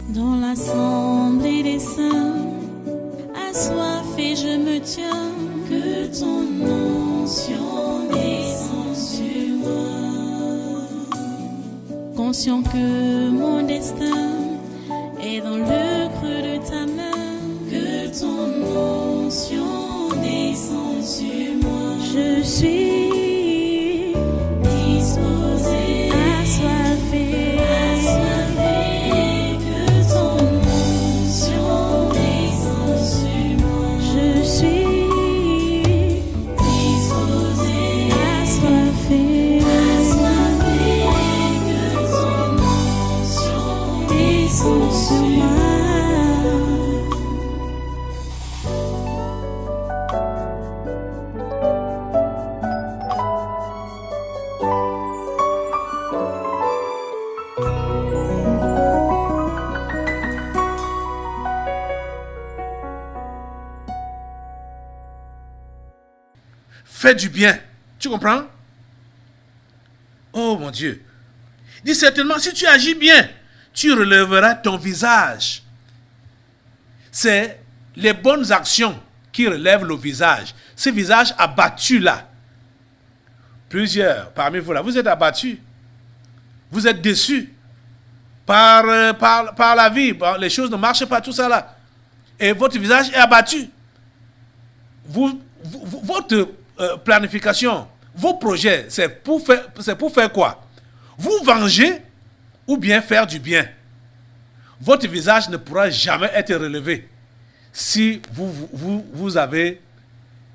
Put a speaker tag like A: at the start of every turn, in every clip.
A: Dans l'assemblée des saints, assoiffé je me tiens, que ton onction descende sur moi. Conscient que mon destin est dans le creux de ta main, que ton onction descende sur moi. Je suis disposé, assoiffé, que ton onction descende sur moi. Je suis disposé, assoiffé, que ton onction descende sur moi.
B: Fais du bien. Tu comprends? Oh mon Dieu. Dis certainement, si tu agis bien, tu relèveras ton visage. C'est les bonnes actions qui relèvent le visage. Ce visage abattu là. Plusieurs parmi vous là, vous êtes abattus. Vous êtes déçus par la vie. Les choses ne marchent pas, tout ça là. Et votre visage est abattu. Votre planification, vos projets, c'est pour faire quoi? Vous venger ou bien faire du bien. Votre visage ne pourra jamais être relevé si vous avez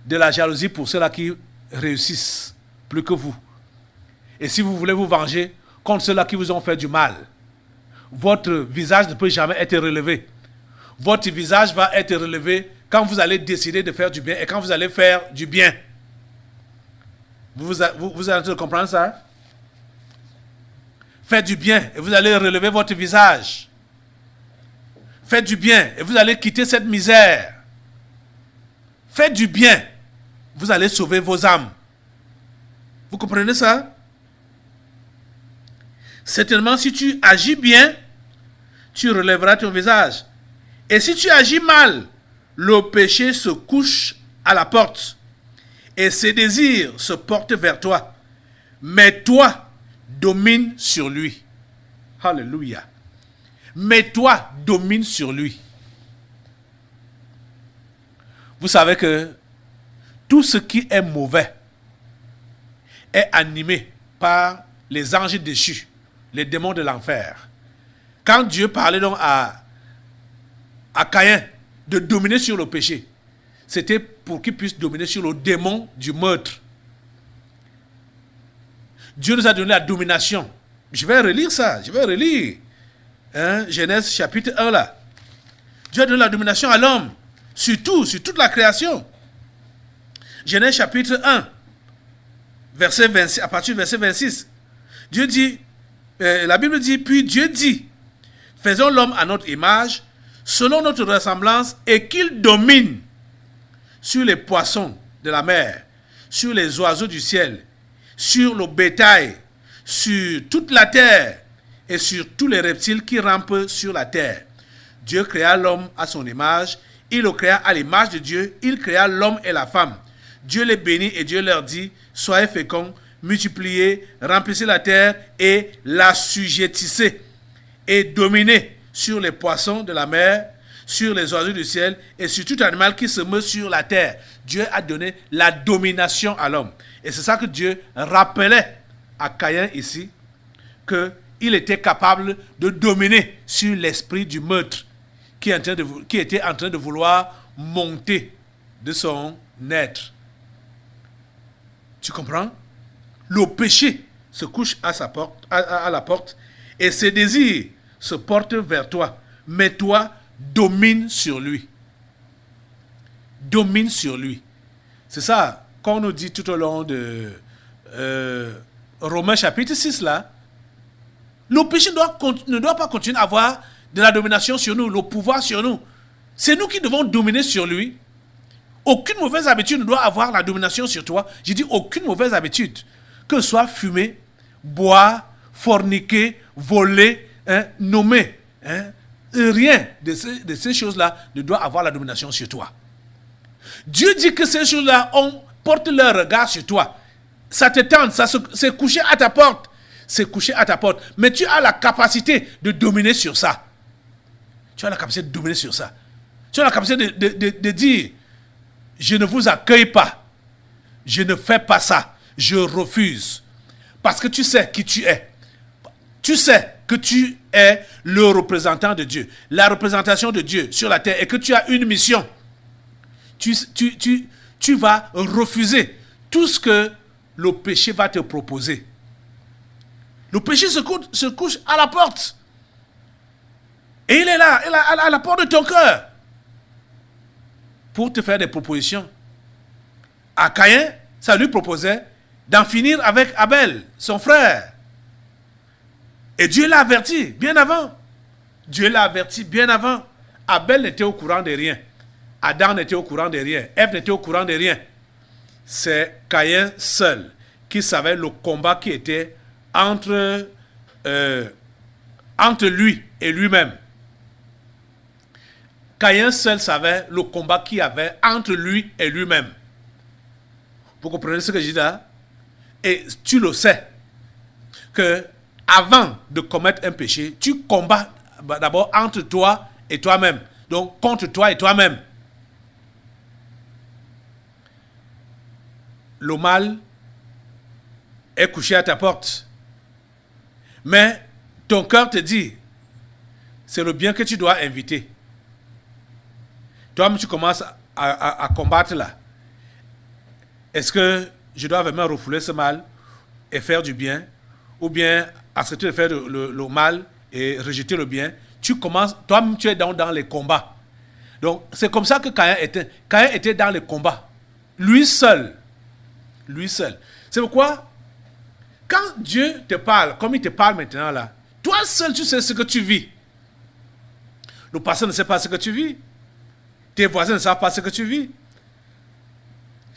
B: de la jalousie pour ceux-là qui réussissent plus que vous. Et si vous voulez vous venger contre ceux-là qui vous ont fait du mal, votre visage ne peut jamais être relevé. Votre visage va être relevé quand vous allez décider de faire du bien et quand vous allez faire du bien. Vous êtes en train de comprendre ça? Faites du bien et vous allez relever votre visage. Faites du bien et vous allez quitter cette misère. Faites du bien, vous allez sauver vos âmes. Vous comprenez ça? Certainement, si tu agis bien, tu relèveras ton visage. Et si tu agis mal, le péché se couche à la porte. Et ses désirs se portent vers toi. Mais toi, domine sur lui. Alléluia. Mais toi, domine sur lui. Vous savez que tout ce qui est mauvais est animé par les anges déchus, les démons de l'enfer. Quand Dieu parlait donc à Caïn de dominer sur le péché, c'était pour qu'il puisse dominer sur le démon du meurtre. Dieu nous a donné la domination. Je vais relire ça, Genèse chapitre 1 là. Dieu a donné la domination à l'homme, sur toute la création. Genèse chapitre 1, verset 26, à partir du verset 26. Dieu dit, la Bible dit, puis Dieu dit, faisons l'homme à notre image, selon notre ressemblance, et qu'il domine sur les poissons de la mer, sur les oiseaux du ciel, sur le bétail, sur toute la terre et sur tous les reptiles qui rampent sur la terre. Dieu créa l'homme à son image, il le créa à l'image de Dieu, il créa l'homme et la femme. Dieu les bénit et Dieu leur dit, soyez féconds, multipliez, remplissez la terre et l'assujettissez et dominez sur les poissons de la mer, sur les oiseaux du ciel et sur tout animal qui se meut sur la terre. Dieu a donné la domination à l'homme. Et c'est ça que Dieu rappelait à Caïn ici, qu'il était capable de dominer sur l'esprit du meurtre qui était en train de vouloir monter de son être. Tu comprends? Le péché se couche à la porte et ses désirs se portent vers toi. Mais toi, domine sur lui. Domine sur lui. C'est ça qu'on nous dit tout au long de Romains chapitre 6 là. Le péché ne doit pas continuer à avoir de la domination sur nous, le pouvoir sur nous. C'est nous qui devons dominer sur lui. Aucune mauvaise habitude ne doit avoir la domination sur toi. J'ai dit aucune mauvaise habitude. Que ce soit fumer, boire, forniquer, voler, nommer. rien de ces choses-là ne doit avoir la domination sur toi. Dieu dit que ces choses-là portent leur regard sur toi. Ça te tente, c'est couché à ta porte. C'est couché à ta porte. Mais tu as la capacité de dominer sur ça. Tu as la capacité de dominer sur ça. Tu as la capacité de dire, je ne vous accueille pas. Je ne fais pas ça. Je refuse. Parce que tu sais qui tu es. Tu sais que tu es le représentant de Dieu. La représentation de Dieu sur la terre. Et que tu as une mission. Tu vas refuser tout ce que le péché va te proposer. Le péché se couche à la porte. Et il est là, à la porte de ton cœur. Pour te faire des propositions. À Caïn, ça lui proposait d'en finir avec Abel, son frère. Et Dieu l'a averti bien avant. Dieu l'a averti bien avant. Abel n'était au courant de rien. Adam n'était au courant de rien. Ève n'était au courant de rien. C'est Caïn seul qui savait le combat qui était entre lui et lui-même. Caïn seul savait le combat qu'il y avait entre lui et lui-même. Vous comprenez ce que je dis là? Et tu le sais que avant de commettre un péché, tu combats d'abord entre toi et toi-même. Donc contre toi et toi-même. Le mal est couché à ta porte. Mais ton cœur te dit, c'est le bien que tu dois inviter. Toi-même, tu commences à combattre là. Est-ce que je dois vraiment refouler ce mal et faire du bien? Ou bien accepter de faire le mal et rejeter le bien? Tu commences, toi-même, tu es dans les combats. Donc, c'est comme ça que Caïn était. Caïn était dans les combats. Lui seul. Lui seul. C'est pourquoi, quand Dieu te parle, comme il te parle maintenant là, toi seul, tu sais ce que tu vis. Le pasteur ne sait pas ce que tu vis. Tes voisins ne savent pas ce que tu vis.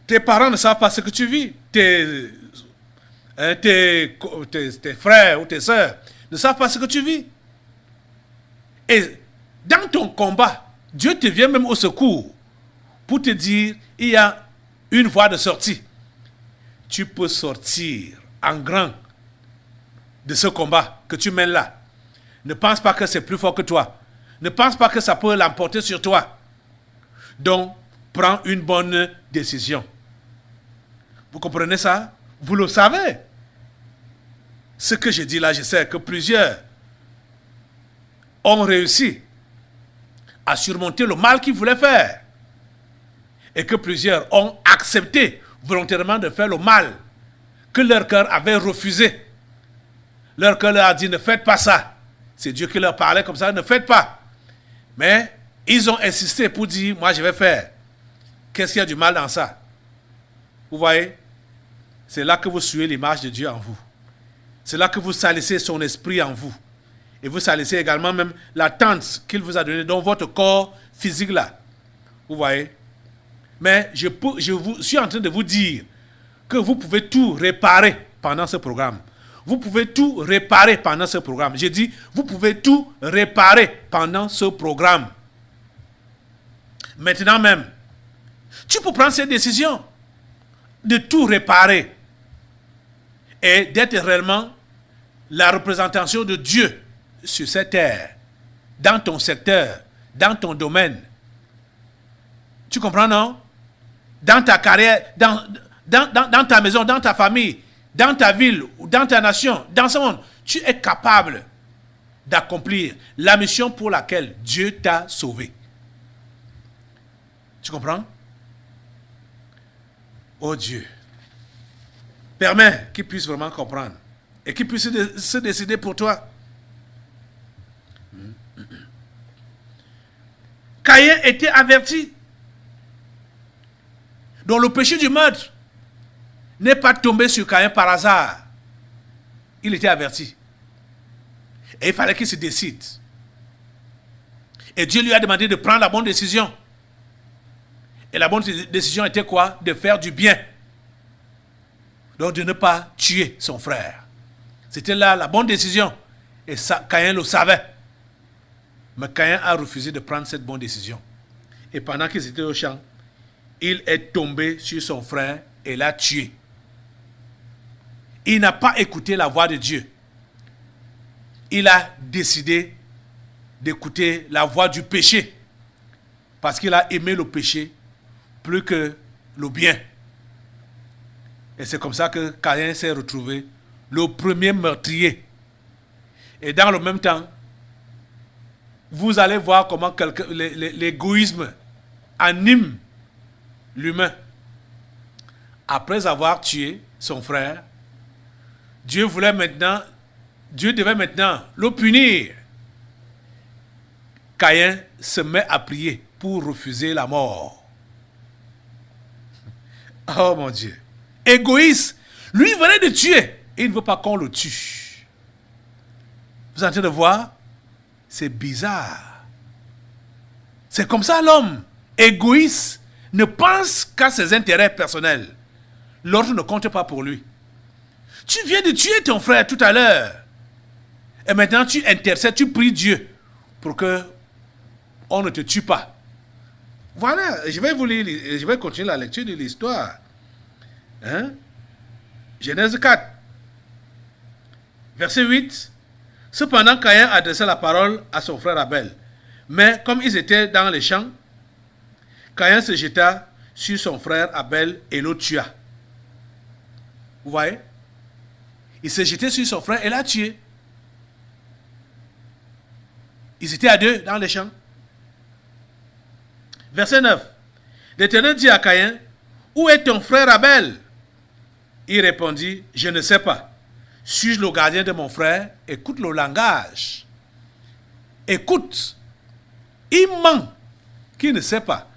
B: Tes parents ne savent pas ce que tu vis. Tes frères ou tes soeurs ne savent pas ce que tu vis. Et dans ton combat, Dieu te vient même au secours pour te dire, il y a une voie de sortie. Tu peux sortir en grand de ce combat que tu mènes là. Ne pense pas que c'est plus fort que toi. Ne pense pas que ça peut l'emporter sur toi. Donc, prends une bonne décision. Vous comprenez ça? Vous le savez. Ce que je dis là, je sais que plusieurs ont réussi à surmonter le mal qu'ils voulaient faire. Et que plusieurs ont accepté volontairement de faire le mal que leur cœur avait refusé. Leur cœur leur a dit, ne faites pas ça. C'est Dieu qui leur parlait comme ça, ne faites pas. Mais ils ont insisté pour dire, moi je vais faire. Qu'est-ce qu'il y a du mal dans ça? Vous voyez? C'est là que vous suivez l'image de Dieu en vous. C'est là que vous salissez son esprit en vous. Et vous salissez également même la tente qu'il vous a donnée dans votre corps physique là. Vous voyez? Mais je suis en train de vous dire que vous pouvez tout réparer pendant ce programme. Vous pouvez tout réparer pendant ce programme. J'ai dit, vous pouvez tout réparer pendant ce programme. Maintenant même, tu peux prendre cette décision de tout réparer et d'être réellement la représentation de Dieu sur cette terre, dans ton secteur, dans ton domaine. Tu comprends, non? Dans ta carrière, dans ta maison, dans ta famille, dans ta ville, dans ta nation, dans ce monde, tu es capable d'accomplir la mission pour laquelle Dieu t'a sauvé. Tu comprends? Oh Dieu, permets qu'il puisse vraiment comprendre et qu'il puisse se décider pour toi. Caïn était averti. Donc le péché du meurtre n'est pas tombé sur Caïn par hasard. Il était averti. Et il fallait qu'il se décide. Et Dieu lui a demandé de prendre la bonne décision. Et la bonne décision était quoi? De faire du bien. Donc de ne pas tuer son frère. C'était là la bonne décision. Et ça, Caïn le savait. Mais Caïn a refusé de prendre cette bonne décision. Et pendant qu'ils étaient au champ, il est tombé sur son frère et l'a tué. Il n'a pas écouté la voix de Dieu. Il a décidé d'écouter la voix du péché. Parce qu'il a aimé le péché plus que le bien. Et c'est comme ça que Caïn s'est retrouvé le premier meurtrier. Et dans le même temps, vous allez voir comment l'égoïsme anime l'humain. Après avoir tué son frère, Dieu devait maintenant le punir. Caïn se met à prier pour refuser la mort. Oh mon Dieu. Égoïste. Lui venait de tuer. Et il ne veut pas qu'on le tue. Vous êtes en train de voir? C'est bizarre. C'est comme ça l'homme. Égoïste. Ne pense qu'à ses intérêts personnels. L'autre ne compte pas pour lui. Tu viens de tuer ton frère tout à l'heure. Et maintenant tu intercèdes, tu pries Dieu pour que on ne te tue pas. Voilà, je vais continuer la lecture de l'histoire. Hein? Genèse 4, verset 8. Cependant, Caïn adressa la parole à son frère Abel. Mais comme ils étaient dans les champs, Caïn se jeta sur son frère Abel et le tua. Vous voyez? Il s'est jeté sur son frère et l'a tué. Ils étaient à deux dans les champs. Verset 9. L'Éternel dit à Caïn, où est ton frère Abel? Il répondit, je ne sais pas. Suis-je le gardien de mon frère? Écoute le langage. Écoute. Il ment qu'il ne sait pas.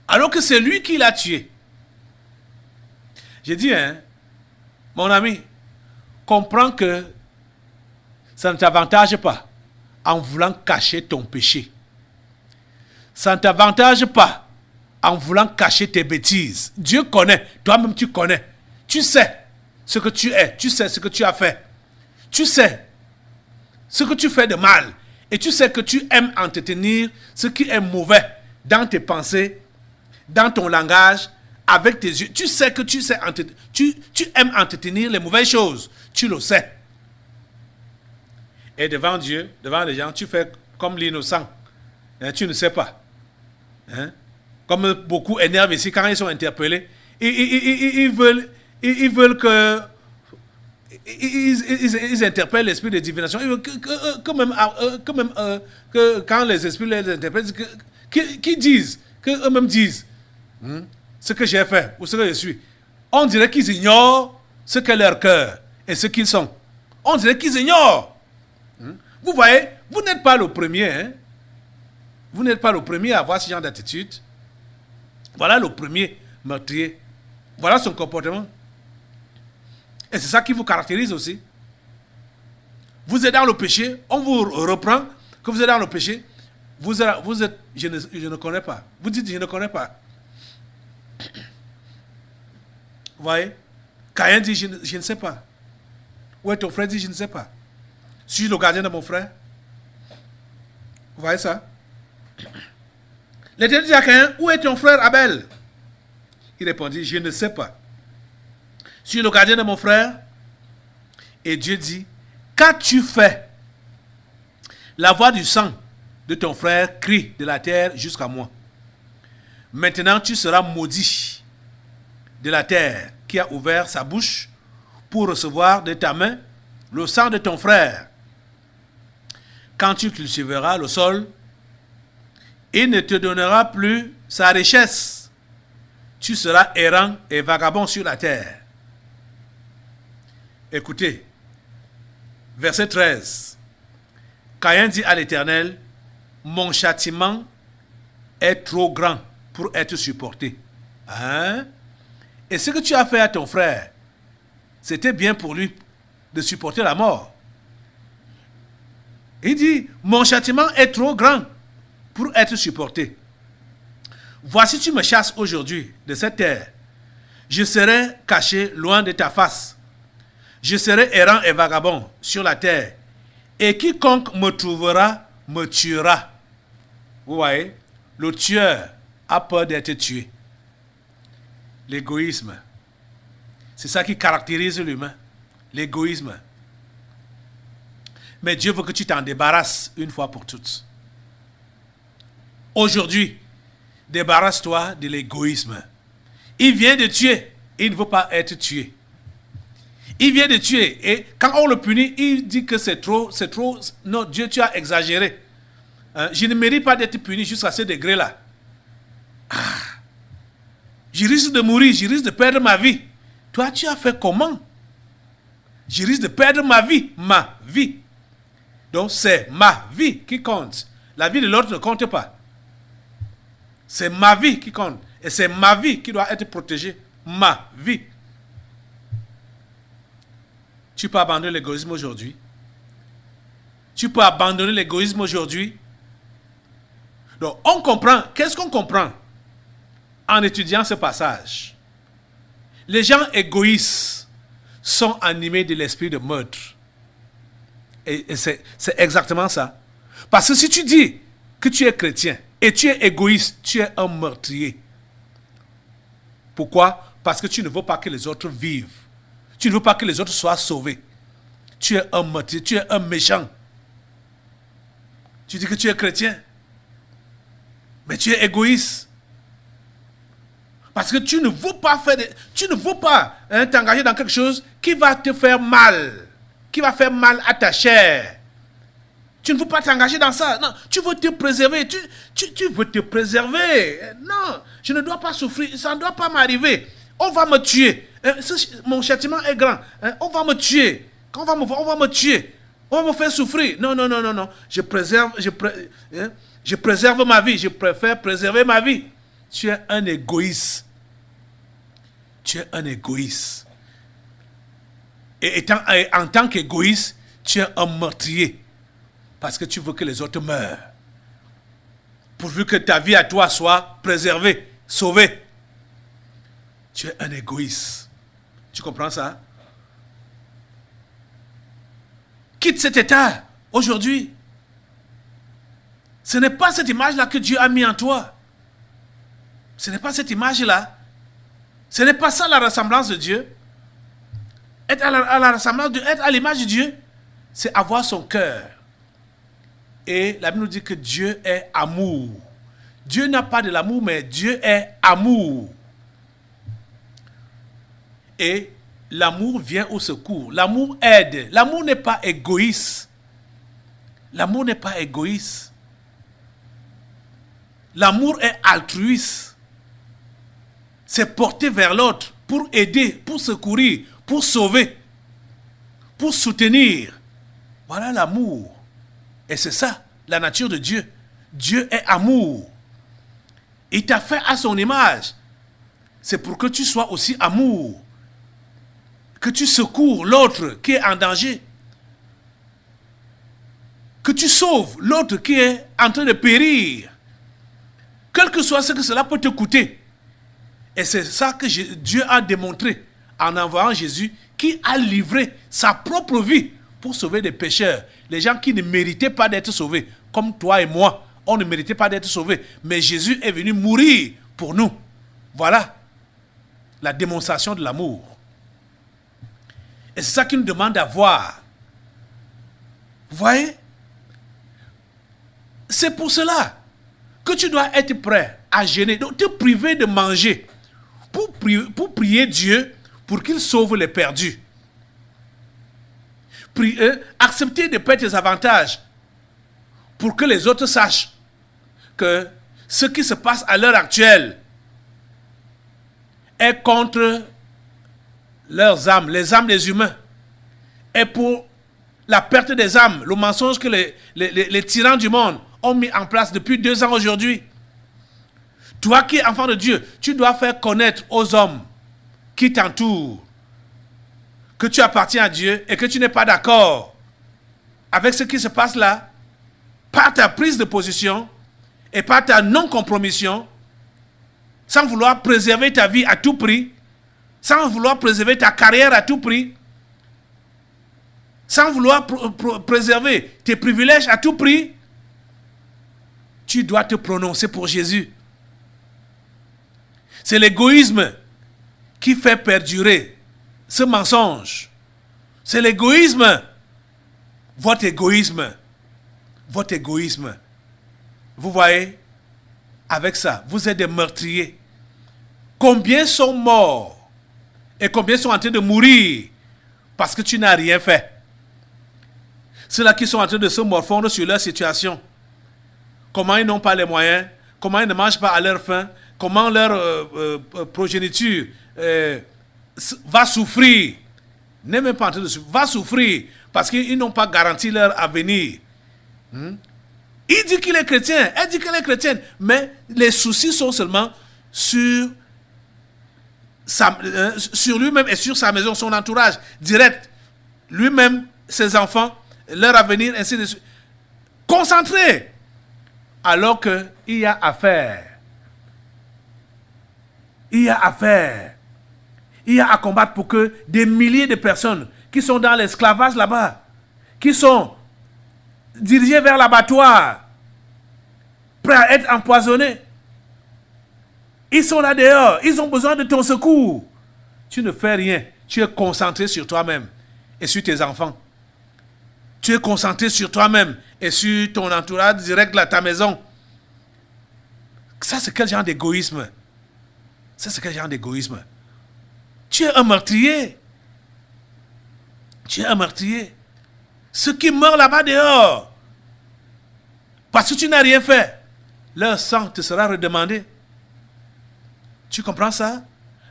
B: Alors que c'est lui qui l'a tué. J'ai dit, mon ami, comprends que ça ne t'avantage pas en voulant cacher ton péché. Ça ne t'avantage pas en voulant cacher tes bêtises. Dieu connaît, toi-même tu connais. Tu sais ce que tu es, tu sais ce que tu as fait. Tu sais ce que tu fais de mal. Et tu sais que tu aimes entretenir ce qui est mauvais dans tes pensées, dans ton langage, avec tes yeux. Tu sais que tu aimes entretenir les mauvaises choses. Tu le sais. Et devant Dieu, devant les gens, tu fais comme l'innocent. Tu ne sais pas. Comme beaucoup énervent ici quand ils sont interpellés. Ils veulent que... Ils interpellent l'esprit de divination. Ils veulent que quand les esprits les interpellent, qu'ils disent, qu'eux-mêmes disent ce que j'ai fait ou ce que je suis. On dirait qu'ils ignorent ce qu'est leur cœur et ce qu'ils sont. On dirait qu'ils ignorent. Vous voyez, vous n'êtes pas le premier. Vous n'êtes pas le premier à avoir ce genre d'attitude. Voilà le premier meurtrier. Voilà son comportement. Et c'est ça qui vous caractérise aussi. Vous êtes dans le péché, on vous reprend que vous êtes dans le péché. Vous êtes je ne connais pas. Vous dites, je ne connais pas. Vous voyez? Caïn dit, je ne sais pas. Où est ton frère? Dit, je ne sais pas. Suis-je le gardien de mon frère? Vous voyez ça? L'Éternel dit à Caïn, où est ton frère Abel? Il répondit, je ne sais pas. Suis-je le gardien de mon frère? Et Dieu dit, qu'as-tu fait? La voix du sang de ton frère crie de la terre jusqu'à moi. Maintenant tu seras maudit de la terre qui a ouvert sa bouche pour recevoir de ta main le sang de ton frère. Quand tu cultiveras le sol, il ne te donnera plus sa richesse. Tu seras errant et vagabond sur la terre. Écoutez, verset 13. Caïn dit à l'Éternel, mon châtiment est trop grand pour être supporté. Et ce que tu as fait à ton frère, c'était bien pour lui de supporter la mort. Il dit, mon châtiment est trop grand pour être supporté. Voici, tu me chasses aujourd'hui de cette terre. Je serai caché loin de ta face. Je serai errant et vagabond sur la terre. Et quiconque me trouvera me tuera. Vous voyez, le tueur a peur d'être tué. L'égoïsme. C'est ça qui caractérise l'humain. L'égoïsme. Mais Dieu veut que tu t'en débarrasses une fois pour toutes. Aujourd'hui, débarrasse-toi de l'égoïsme. Il vient de tuer. Il ne veut pas être tué. Il vient de tuer. Et quand on le punit, il dit que c'est trop. Non, Dieu, tu as exagéré. Je ne mérite pas d'être puni jusqu'à ce degré-là. Je risque de mourir, je risque de perdre ma vie. Toi, tu as fait comment? Je risque de perdre ma vie. Ma vie. Donc, c'est ma vie qui compte. La vie de l'autre ne compte pas. C'est ma vie qui compte. Et c'est ma vie qui doit être protégée. Ma vie. Tu peux abandonner l'égoïsme aujourd'hui. Tu peux abandonner l'égoïsme aujourd'hui. Donc, on comprend. Qu'est-ce qu'on comprend en étudiant ce passage? Les gens égoïstes sont animés de l'esprit de meurtre. Et c'est exactement ça. Parce que si tu dis que tu es chrétien et tu es égoïste, tu es un meurtrier. Pourquoi? Parce que tu ne veux pas que les autres vivent. Tu ne veux pas que les autres soient sauvés. Tu es un meurtrier, tu es un méchant. Tu dis que tu es chrétien, mais tu es égoïste. Parce que tu ne veux pas t'engager dans quelque chose qui va te faire mal, qui va faire mal à ta chair. Tu ne veux pas t'engager dans ça. Non, tu veux te préserver. Tu veux te préserver. Non, je ne dois pas souffrir. Ça ne doit pas m'arriver. On va me tuer. Mon châtiment est grand. On va me tuer. Quand on va me voir, on va me tuer. On va me faire souffrir. Non. Je préserve ma vie. Je préfère préserver ma vie. Tu es un égoïste. Tu es un égoïste. Et en tant qu'égoïste, tu es un meurtrier. Parce que tu veux que les autres meurent. Pourvu que ta vie à toi soit préservée, sauvée. Tu es un égoïste. Tu comprends ça? Quitte cet état aujourd'hui. Ce n'est pas cette image-là que Dieu a mis en toi. Ce n'est pas cette image-là. Ce n'est pas ça la ressemblance de Dieu. Être à la ressemblance de Dieu, être à l'image de Dieu, c'est avoir son cœur. Et la Bible nous dit que Dieu est amour. Dieu n'a pas de l'amour, mais Dieu est amour. Et l'amour vient au secours. L'amour aide. L'amour n'est pas égoïste. L'amour n'est pas égoïste. L'amour est altruiste. C'est porter vers l'autre pour aider, pour secourir, pour sauver, pour soutenir. Voilà l'amour. Et c'est ça, la nature de Dieu. Dieu est amour. Il t'a fait à son image. C'est pour que tu sois aussi amour. Que tu secours l'autre qui est en danger. Que tu sauves l'autre qui est en train de périr. Quel que soit ce que cela peut te coûter. Et c'est ça que Dieu a démontré en envoyant Jésus qui a livré sa propre vie pour sauver des pécheurs. Les gens qui ne méritaient pas d'être sauvés. Comme toi et moi. On ne méritait pas d'être sauvés. Mais Jésus est venu mourir pour nous. Voilà la démonstration de l'amour. Et c'est ça qu'il nous demande d'avoir. Vous voyez? C'est pour cela que tu dois être prêt à jeûner. Donc te priver de manger. Pour prier Dieu pour qu'il sauve les perdus. Accepter de perdre tes avantages pour que les autres sachent que ce qui se passe à l'heure actuelle est contre leurs âmes, les âmes des humains, et pour la perte des âmes, le mensonge que les tyrans du monde ont mis en place depuis 2 ans aujourd'hui. Toi qui es enfant de Dieu, tu dois faire connaître aux hommes qui t'entourent que tu appartiens à Dieu et que tu n'es pas d'accord avec ce qui se passe là, par ta prise de position et par ta non-compromission, sans vouloir préserver ta vie à tout prix, sans vouloir préserver ta carrière à tout prix, sans vouloir préserver tes privilèges à tout prix. tu dois te prononcer pour Jésus. C'est l'égoïsme qui fait perdurer ce mensonge. C'est l'égoïsme. Votre égoïsme. Votre égoïsme. Vous voyez, avec ça, vous êtes des meurtriers. Combien sont morts et combien sont en train de mourir parce que tu n'as rien fait? Ceux-là qui sont en train de se morfondre sur leur situation. Comment ils n'ont pas les moyens, comment ils ne mangent pas à leur faim, comment leur progéniture va souffrir. N'est même pas en train de souffrir, va souffrir parce qu'ils n'ont pas garanti leur avenir. Il dit qu'il est chrétien, elle dit qu'elle est chrétienne, mais les soucis sont seulement sur lui-même et sur sa maison, son entourage direct. Lui-même, ses enfants, leur avenir, ainsi de suite. Concentré. Alors qu'il y a affaire. Il y a affaire. Il y a à combattre pour que des milliers de personnes qui sont dans l'esclavage là-bas, qui sont dirigées vers l'abattoir, prêts à être empoisonnés, ils sont là dehors, ils ont besoin de ton secours. Tu ne fais rien, tu es concentré sur toi-même et sur tes enfants. Tu es concentré sur toi-même et sur ton entourage direct à ta maison. Ça, c'est quel genre d'égoïsme? Ça, c'est quel genre d'égoïsme? Tu es un meurtrier. Tu es un meurtrier. Ceux qui meurent là-bas dehors, parce que tu n'as rien fait, leur sang te sera redemandé. Tu comprends ça?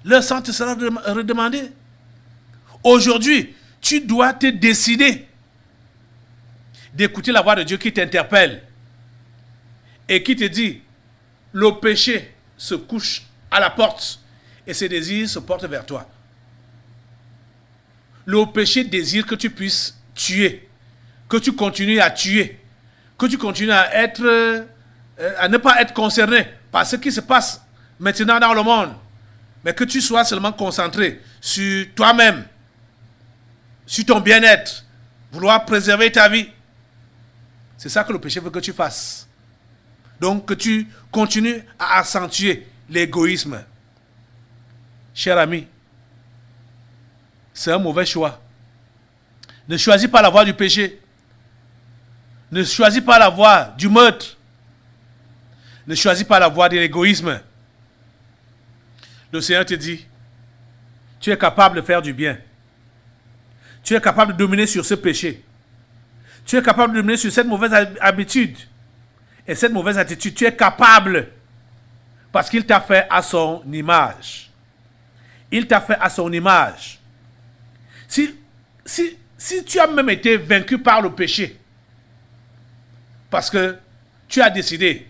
B: Leur sang te sera redemandé. Aujourd'hui, tu dois te décider d'écouter la voix de Dieu qui t'interpelle et qui te dit, le péché se couche à la porte et ses désirs se portent vers toi. Le péché désire que tu puisses tuer, que tu continues à tuer, que tu continues à ne pas être concerné par ce qui se passe maintenant dans le monde, mais que tu sois seulement concentré sur toi-même, sur ton bien-être, vouloir préserver ta vie. C'est ça que le péché veut que tu fasses. Donc que tu continues à accentuer l'égoïsme. Cher ami, c'est un mauvais choix. Ne choisis pas la voie du péché. Ne choisis pas la voie du meurtre. Ne choisis pas la voie de l'égoïsme. Le Seigneur te dit, tu es capable de faire du bien. Tu es capable de dominer sur ce péché. Tu es capable de dominer sur cette mauvaise habitude. Et cette mauvaise attitude, tu es capable. Parce qu'il t'a fait à son image. Il t'a fait à son image. Si tu as même été vaincu par le péché, parce que tu as décidé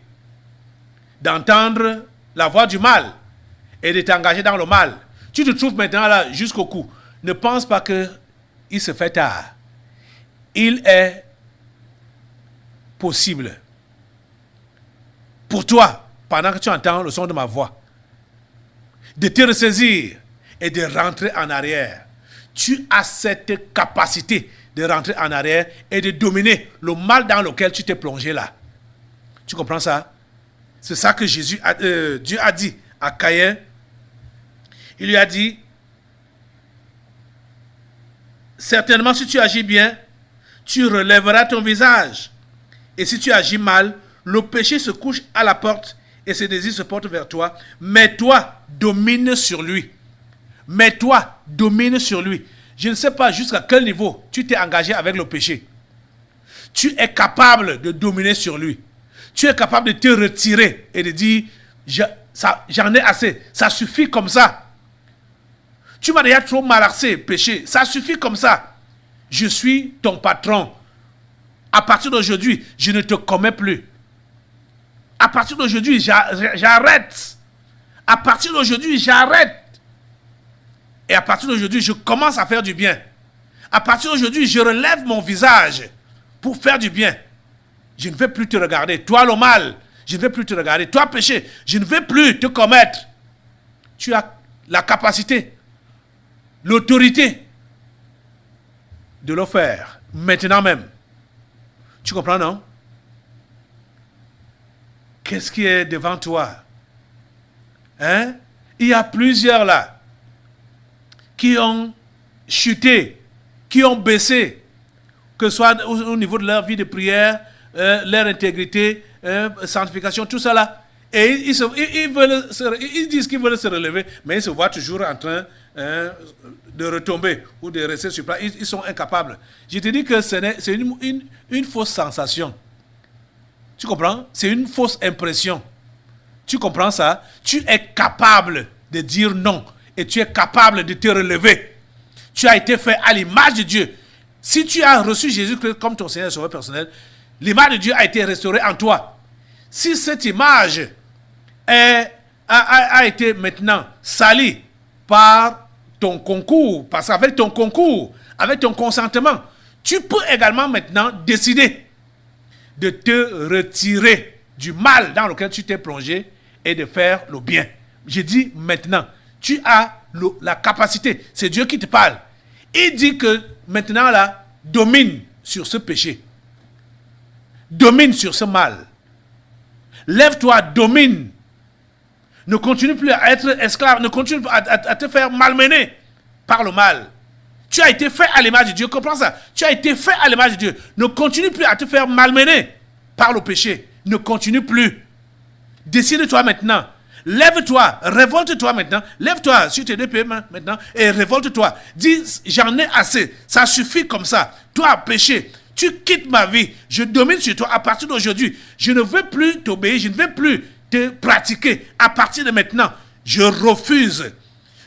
B: d'entendre la voix du mal et de t'engager dans le mal, tu te trouves maintenant là jusqu'au cou. Ne pense pas qu'il se fait tard. Il est possible pour toi, pendant que tu entends le son de ma voix, de te ressaisir et de rentrer en arrière. Tu as cette capacité de rentrer en arrière et de dominer le mal dans lequel tu t'es plongé là. Tu comprends ça? C'est ça que Dieu a dit à Caïn. Il lui a dit, certainement si tu agis bien, tu relèveras ton visage. Et si tu agis mal, le péché se couche à la porte et ses désirs se portent vers toi. Mais toi, domine sur lui. Mais toi, domine sur lui. Je ne sais pas jusqu'à quel niveau tu t'es engagé avec le péché. Tu es capable de dominer sur lui. Tu es capable de te retirer et de dire, j'en ai assez, ça suffit comme ça. Tu m'as déjà trop malaxé, péché, ça suffit comme ça. Je suis ton patron. À partir d'aujourd'hui, je ne te commets plus. À partir d'aujourd'hui, j'arrête. À partir d'aujourd'hui, j'arrête. Et à partir d'aujourd'hui, je commence à faire du bien. À partir d'aujourd'hui, je relève mon visage pour faire du bien. Je ne vais plus te regarder. Toi, le mal, je ne vais plus te regarder. Toi, péché, je ne vais plus te commettre. Tu as la capacité, l'autorité de le faire maintenant même. Tu comprends, non? qu'est-ce qui est devant toi? Hein? Il y a plusieurs là qui ont chuté, qui ont baissé, que ce soit au niveau de leur vie de prière, leur intégrité, sanctification, tout ça là. Et ils disent qu'ils veulent se relever, mais ils se voient toujours en train de retomber ou de rester sur place. Ils sont incapables. Je te dis que c'est une fausse sensation. Tu comprends? C'est une fausse impression. Tu comprends ça? Tu es capable de dire non et tu es capable de te relever. Tu as été fait à l'image de Dieu. Si tu as reçu Jésus-Christ comme ton Seigneur et Sauveur personnel, l'image de Dieu a été restaurée en toi. Si cette image a été maintenant salie par ton concours, parce qu'avec ton concours, avec ton consentement, tu peux également maintenant décider de te retirer du mal dans lequel tu t'es plongé et de faire le bien. Je dis maintenant, tu as la capacité, c'est Dieu qui te parle. Il dit que maintenant là, domine sur ce péché. Domine sur ce mal. Lève-toi, domine. Ne continue plus à être esclave, ne continue pas à te faire malmener par le mal. Tu as été fait à l'image de Dieu, comprends ça? Tu as été fait à l'image de Dieu. Ne continue plus à te faire malmener par le péché. Ne continue plus. Décide-toi maintenant. Lève-toi, révolte-toi maintenant. Lève-toi sur tes deux pieds maintenant et révolte-toi. Dis, j'en ai assez. Ça suffit comme ça. Toi, péché, tu quittes ma vie. Je domine sur toi à partir d'aujourd'hui. Je ne veux plus t'obéir. Je ne veux plus te pratiquer. À partir de maintenant, je refuse.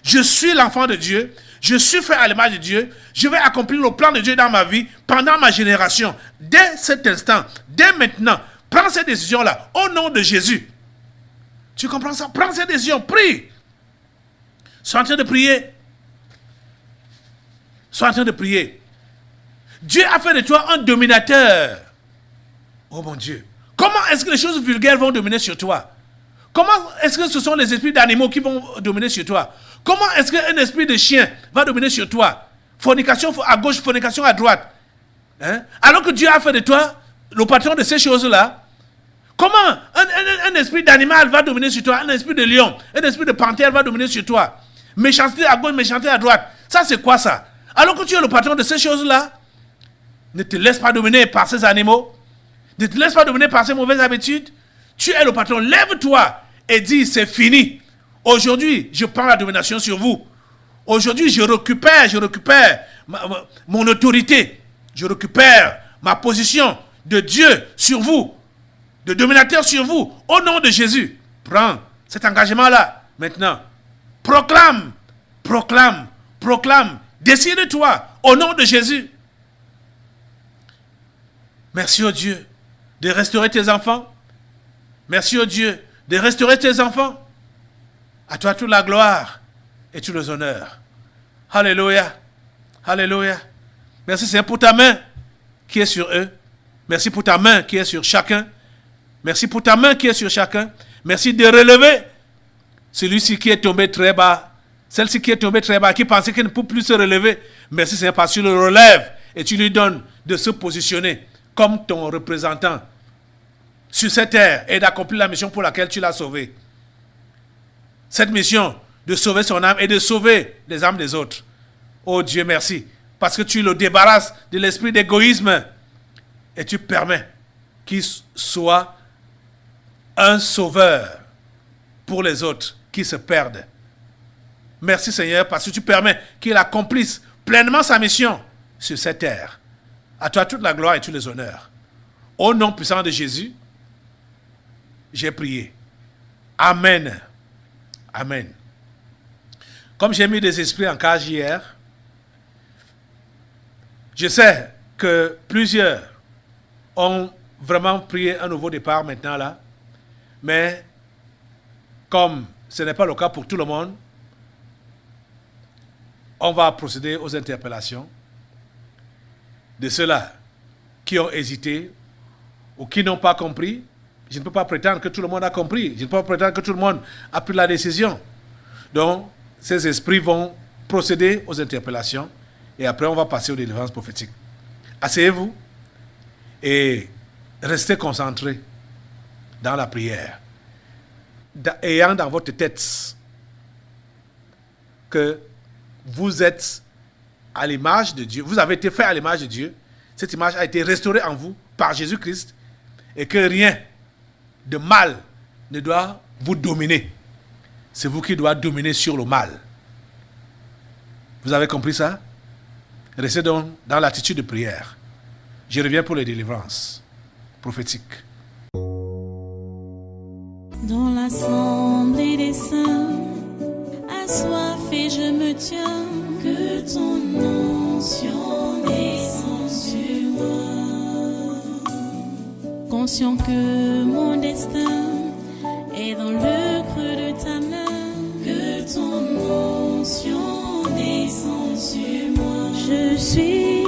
B: Je suis l'enfant de Dieu. Je suis fait à l'image de Dieu. Je vais accomplir le plan de Dieu dans ma vie pendant ma génération. Dès cet instant, dès maintenant, prends cette décision-là au nom de Jésus. Tu comprends ça? Prends cette décision, prie. Sois en train de prier. Sois en train de prier. Dieu a fait de toi un dominateur. Oh mon Dieu. Comment est-ce que les choses vulgaires vont dominer sur toi? Comment est-ce que ce sont les esprits d'animaux qui vont dominer sur toi? Comment est-ce qu'un esprit de chien va dominer sur toi? Fornication à gauche, fornication à droite. Hein? Alors que Dieu a fait de toi le patron de ces choses-là. Comment un esprit d'animal va dominer sur toi? Un esprit de lion, un esprit de panthère va dominer sur toi? Méchanceté à gauche, méchanceté à droite. Ça, c'est quoi ça? Alors que tu es le patron de ces choses-là, ne te laisse pas dominer par ces animaux. Ne te laisse pas dominer par ces mauvaises habitudes. Tu es le patron. Lève-toi et dis, c'est fini. Aujourd'hui, je prends la domination sur vous. Aujourd'hui, je récupère mon autorité. Je récupère ma position de Dieu sur vous, de dominateur sur vous, au nom de Jésus. Prends cet engagement-là, maintenant. Proclame. Décide-toi, au nom de Jésus. Merci au Dieu de restaurer tes enfants. Merci au Dieu de restaurer tes enfants. À toi toute la gloire et tout les honneurs. Alléluia. Alléluia. Merci Seigneur pour ta main qui est sur eux. Merci pour ta main qui est sur chacun. Merci pour ta main qui est sur chacun. Merci de relever celui-ci qui est tombé très bas. Celle-ci qui est tombée très bas, qui pensait qu'elle ne peut plus se relever. Merci Seigneur parce que tu le relèves et tu lui donnes de se positionner comme ton représentant sur cette terre et d'accomplir la mission pour laquelle tu l'as sauvé. Cette mission de sauver son âme et de sauver les âmes des autres. Oh Dieu, merci. Parce que tu le débarrasses de l'esprit d'égoïsme et tu permets qu'il soit un sauveur pour les autres qui se perdent. Merci Seigneur parce que tu permets qu'il accomplisse pleinement sa mission sur cette terre. À toi toute la gloire et tous les honneurs. Au nom puissant de Jésus, j'ai prié. Amen. Amen. Comme j'ai mis des esprits en cage hier, je sais que plusieurs ont vraiment prié un nouveau départ maintenant là, mais comme ce n'est pas le cas pour tout le monde, on va procéder aux interpellations de ceux-là qui ont hésité ou qui n'ont pas compris. Je ne peux pas prétendre que tout le monde a compris. Je ne peux pas prétendre que tout le monde a pris la décision. Donc, ces esprits vont procéder aux interpellations et après on va passer aux délivrances prophétiques. Asseyez-vous et restez concentrés. dans la prière, ayant dans votre tête que vous êtes à l'image de Dieu, vous avez été fait à l'image de Dieu, cette image a été restaurée en vous par Jésus-Christ et que rien de mal ne doit vous dominer. C'est vous qui doit dominer sur le mal. Vous avez compris ça? Restez donc dans l'attitude de prière. Je reviens pour les délivrances prophétiques.
A: Dans l'assemblée des saints, assoiffé je me tiens, que ton onction descende sur moi. Conscient que mon destin est dans le creux de ta main, que ton onction descende sur moi. Je suis